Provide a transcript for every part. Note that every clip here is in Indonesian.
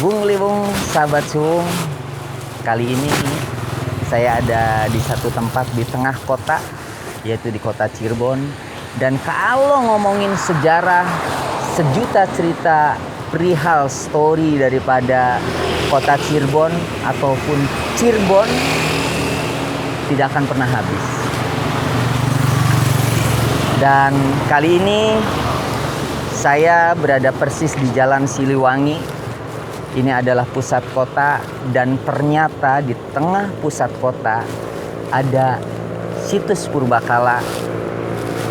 Bung Liwung, sahabat Suwung. Kali ini saya ada di satu tempat di tengah kota, yaitu di kota Cirebon. Dan kalau ngomongin sejarah, sejuta cerita perihal story daripada kota Cirebon ataupun Cirebon tidak akan pernah habis. Dan kali ini saya berada persis di Jalan Siliwangi. Ini adalah pusat kota dan ternyata di tengah pusat kota ada situs purbakala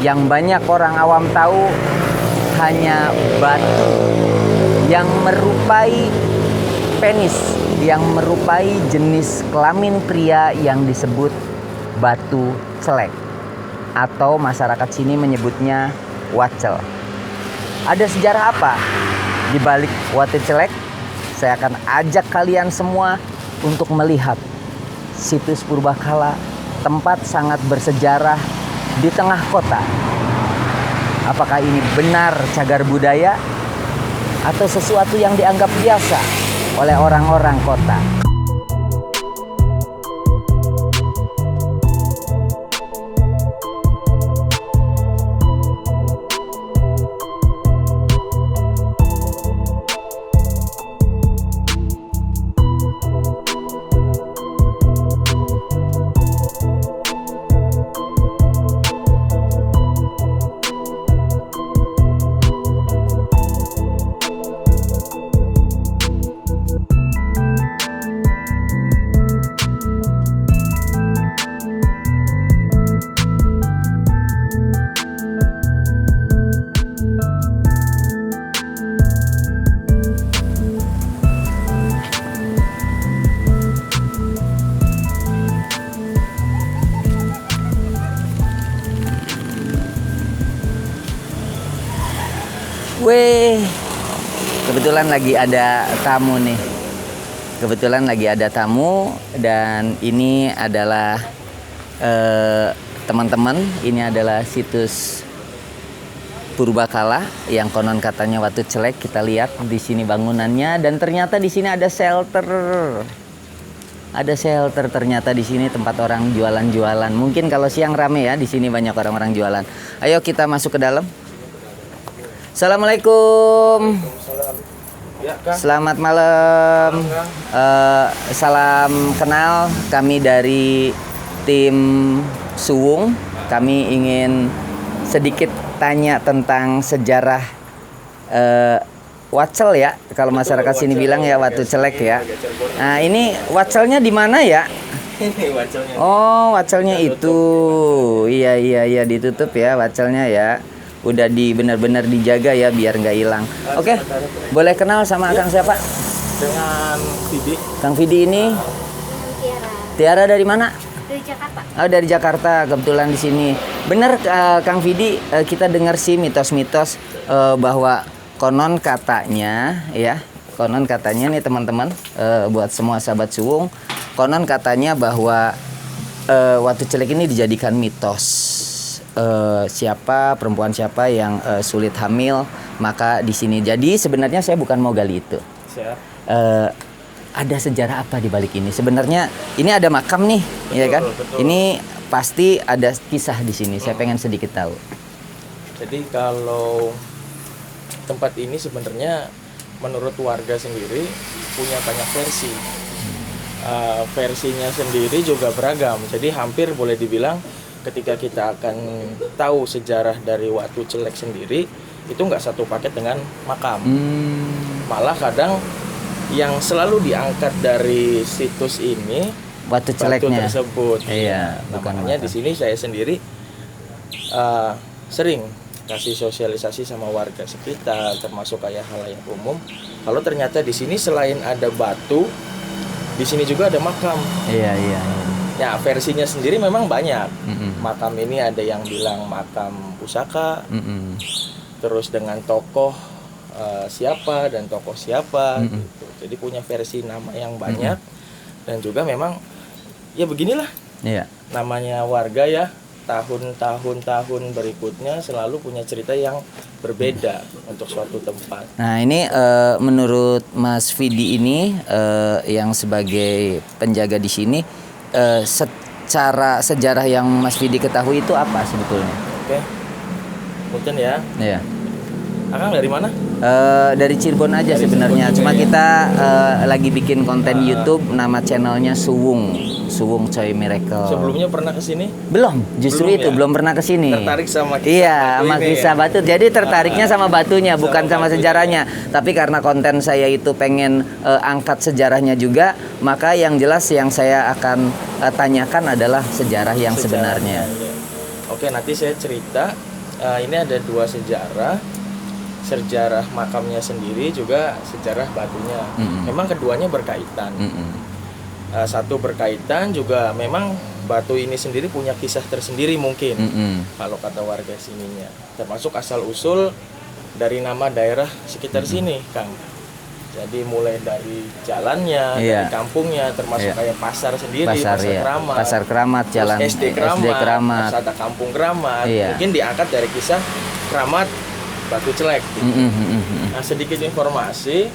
yang banyak orang awam tahu hanya batu yang merupai penis, yang merupai jenis kelamin pria yang disebut batu celek, atau masyarakat sini menyebutnya wacel. Ada sejarah apa di balik watu celek? Saya akan ajak kalian semua untuk melihat situs purbakala, tempat sangat bersejarah di tengah kota. Apakah ini benar cagar budaya atau sesuatu yang dianggap biasa oleh orang-orang kota? Weh, kebetulan lagi ada tamu nih. Kebetulan lagi ada tamu dan ini adalah teman-teman. Ini adalah situs purbakala yang konon katanya watu celek. Kita lihat di sini bangunannya dan ternyata di sini ada shelter. Ada shelter ternyata di sini, tempat orang jualan-jualan. Mungkin kalau siang rame ya, di sini banyak orang-orang jualan. Ayo kita masuk ke dalam. Assalamualaikum. Ya, Kang. Selamat malam. Salam kenal. Kami dari tim Suwung. Kami ingin sedikit tanya tentang sejarah wacel ya. Kalau masyarakat sini bilang ya watu celek ya. Nah ini wacelnya di mana ya? Ini wacelnya. Oh wacelnya itu. Iya ditutup ya wacelnya ya. Udah benar-benar dijaga ya biar nggak hilang. Oke, boleh kenal sama Kang siapa? Dengan Vidi. Kang Vidi ini. Tiara dari mana? Dari Jakarta. Oh dari Jakarta, kebetulan di sini. Bener Kang Vidi, kita dengar sih mitos-mitos bahwa konon katanya nih teman-teman, buat semua sahabat Suwung, konon katanya bahwa watu celek ini dijadikan mitos. Perempuan siapa yang sulit hamil maka di sini. Jadi sebenarnya saya bukan mau gali itu. Siap. Ada sejarah apa di balik ini? Sebenarnya ini ada makam nih, ya kan? Betul. Ini pasti ada kisah di sini. Saya pengen sedikit tahu. Jadi kalau tempat ini sebenarnya menurut warga sendiri punya banyak versi. Versinya sendiri juga beragam. Jadi hampir boleh dibilang ketika kita akan tahu sejarah dari watu celek sendiri, itu nggak satu paket dengan makam. Malah kadang yang selalu diangkat dari situs ini Watu batu celeknya. tersebut. Iya, Nah, bukan makanya makam. di sini saya sendiri sering kasih sosialisasi sama warga sekitar, termasuk kayak halayak umum. Kalau ternyata di sini selain ada batu, di sini juga ada makam. Iya. Ya, versinya sendiri memang banyak. Mm-mm. Makam ini ada yang bilang makam pusaka, Mm-mm. terus dengan tokoh siapa dan tokoh siapa gitu. Jadi punya versi nama yang banyak dan juga memang ya beginilah Iya. namanya warga ya, tahun berikutnya selalu punya cerita yang berbeda untuk suatu tempat. Nah ini menurut Mas Vidi ini yang sebagai penjaga di sini, secara sejarah yang Mas Vidi ketahui itu apa sebetulnya? Oke, mungkin ya. Iya. Akang dari mana? Dari Cirebon aja Dari sebenarnya. Cirebon juga Cuma ya? kita lagi bikin konten YouTube, nama channelnya Suwung Coy Miracle. Sebelumnya pernah kesini? Belum, justru Belum itu ya? belum pernah kesini. Tertarik sama kisah Iya, batu sama ini kisah ya? batu. Jadi tertariknya sama batunya, bukan sama batunya. sejarahnya. Tapi karena konten saya itu pengen angkat sejarahnya juga, maka yang jelas yang saya akan tanyakan adalah sejarah yang sebenarnya. Ya. Oke, nanti saya cerita. Ini ada dua sejarah makamnya sendiri juga sejarah batunya. Memang keduanya berkaitan. Satu berkaitan juga memang batu ini sendiri punya kisah tersendiri mungkin kalau kata warga sininya. Termasuk asal usul dari nama daerah sekitar sini, Kang. Jadi mulai dari jalannya, Iya. dari kampungnya, termasuk Iya. kayak pasar sendiri, Pasar, pasar iya. Keramat, Pasar Keramat, terus jalan SD Keramat, Keramat. terus ada Kampung Keramat. Iya. Mungkin diangkat dari kisah Keramat Batu Celek. Gitu. Nah, sedikit informasi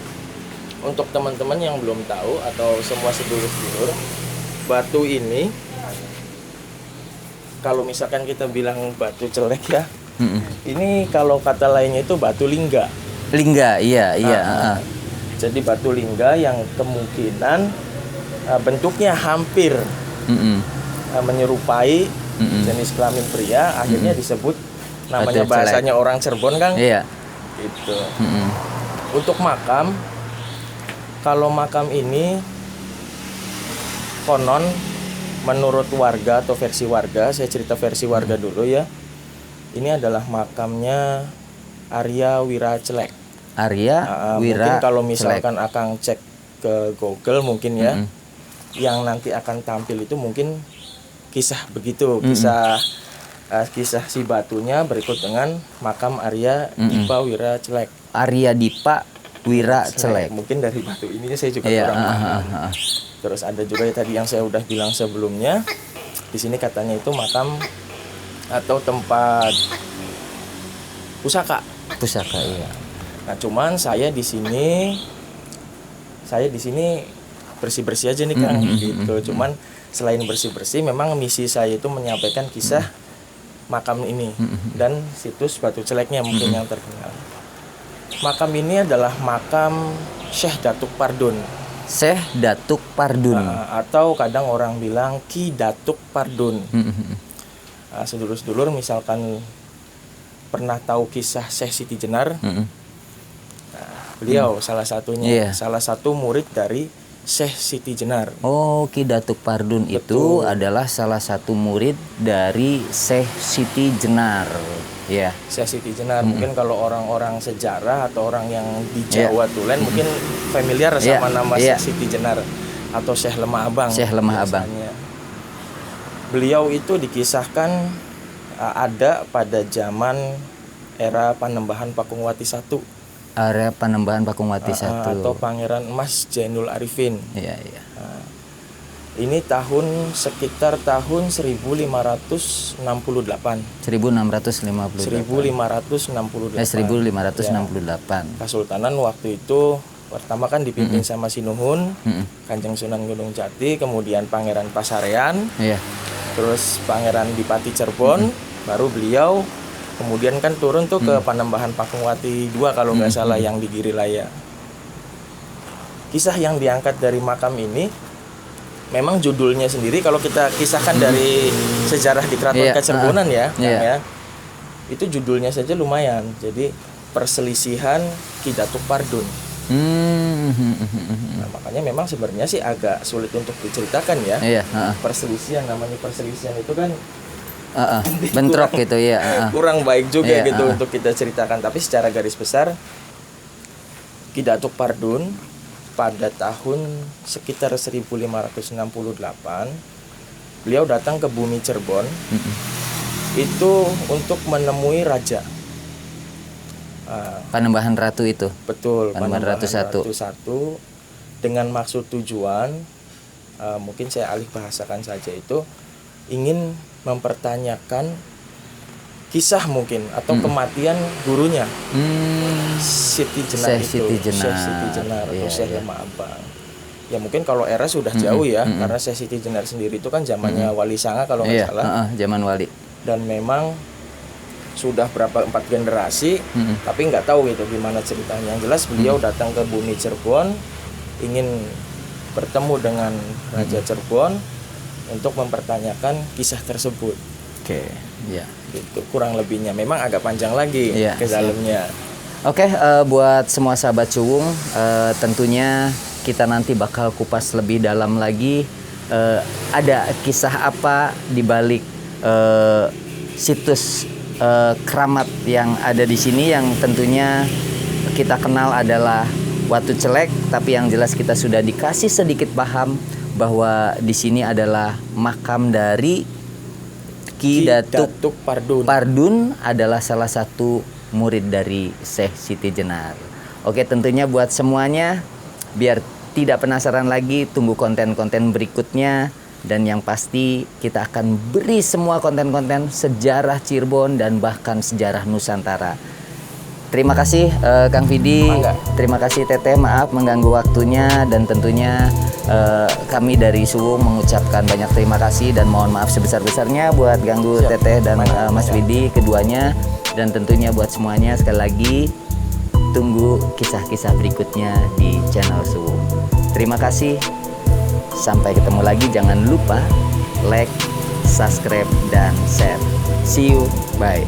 untuk teman-teman yang belum tahu atau semua sedulur-sedulur, batu ini kalau misalkan kita bilang batu celek ya, ini kalau kata lainnya itu batu lingga. Lingga, iya. Jadi batu lingga yang kemungkinan bentuknya hampir menyerupai jenis kelamin pria, akhirnya disebut namanya Batu celek. bahasanya orang Cirebon, Kang. Iya. Itu. Untuk makam, kalau makam ini konon menurut warga atau versi warga, saya cerita versi warga dulu ya. Ini adalah makamnya Arya Wira Celek. Arya Wira Mungkin kalau Celek. misalkan Akang cek ke Google mungkin ya, yang nanti akan tampil itu mungkin kisah begitu, kisah si batunya berikut dengan makam Arya Dipa Wira Celek. Arya Dipa Wira Celek. Mungkin dari batu ininya saya juga Iya, kurang paham. Terus ada juga ya tadi yang saya udah bilang sebelumnya. Di sini katanya itu makam atau tempat pusaka. Pusaka, iya. Nah, cuman saya di sini bersih-bersih aja nih, Kang, gitu. Cuman selain bersih-bersih, memang misi saya itu menyampaikan kisah makam ini dan situs Batu Celeknya mungkin yang terkenal. Makam ini adalah makam Syekh Datuk Pardun. Syekh Datuk Pardun. Atau kadang orang bilang Ki Datuk Pardun. Sedulur-sedulur misalkan pernah tahu kisah Syekh Siti Jenar. Beliau salah satunya, salah satu murid dari Syekh Siti Jenar. Oh, Ki Datuk Pardun itu adalah salah satu murid dari Syekh Siti Jenar. Ya. Syekh Siti Jenar. Mungkin kalau orang-orang sejarah atau orang yang di Jawa Tulen mungkin familiar sama nama Syekh Siti Jenar atau Syekh Lemah Abang. Syekh Lemah Abang. Beliau itu dikisahkan ada pada zaman era Panembahan Pakungwati I. Area Panembahan Pakungwati I. Atau Pangeran Emas Jainul Arifin. Iya. Ini sekitar tahun 1568. 1568. 1568. Kesultanan waktu itu pertama kan dipimpin sama Sinuhun, Kanjeng Sunan Gunung Jati, kemudian Pangeran Pasarean, terus Pangeran Dipati Cirebon, baru beliau kemudian kan turun tuh ke Panembahan Pakungwati II kalau nggak salah yang di Girilaya. Kisah yang diangkat dari makam ini memang judulnya sendiri kalau kita kisahkan dari sejarah di Keraton Kacirebonan ya, itu judulnya saja lumayan. Jadi perselisihan Ki Datuk Pardun. Nah, makanya memang sebenarnya sih agak sulit untuk diceritakan ya. Namanya perselisihan itu kan bentrok gitu ya. Kurang baik juga gitu untuk kita ceritakan. Tapi secara garis besar Ki Datuk Pardun pada tahun sekitar 1568 beliau datang ke bumi Cirebon itu untuk menemui raja. Panembahan Ratu itu. Betul, Panembahan Ratu I. Dengan maksud tujuan mungkin saya alih bahasakan saja itu ingin mempertanyakan kisah mungkin atau kematian gurunya. Siti Jenar itu, Syekh Siti Jenar atau Syekh Demak Abang. Ya mungkin kalau era sudah jauh ya, karena Syekh Siti Jenar sendiri itu kan zamannya Wali Sanga kalau nggak salah. Zaman Wali. Dan memang sudah 4 generasi, tapi nggak tahu gitu gimana ceritanya. Yang jelas beliau datang ke bumi Cirebon, ingin bertemu dengan Raja Cirebon untuk mempertanyakan kisah tersebut. Oke, ya. Gitu kurang lebihnya. Memang agak panjang lagi ke dalamnya. Oke, buat semua sahabat Cuwung, tentunya kita nanti bakal kupas lebih dalam lagi. Ada kisah apa di balik situs keramat yang ada di sini, yang tentunya kita kenal adalah Watu Celek, tapi yang jelas kita sudah dikasih sedikit paham bahwa di sini adalah makam dari Ki Datuk Pardun, adalah salah satu murid dari Syekh Siti Jenar. Oke, tentunya buat semuanya, biar tidak penasaran lagi, tunggu konten-konten berikutnya. Dan yang pasti kita akan beri semua konten-konten sejarah Cirebon dan bahkan sejarah Nusantara. Terima kasih Kang Vidi, terima kasih Teteh, maaf mengganggu waktunya, dan tentunya kami dari Cuwung mengucapkan banyak terima kasih dan mohon maaf sebesar-besarnya buat ganggu Teteh dan Mas Vidi keduanya, dan tentunya buat semuanya sekali lagi tunggu kisah-kisah berikutnya di channel Cuwung. Terima kasih, sampai ketemu lagi, jangan lupa like, subscribe, dan share. See you, bye.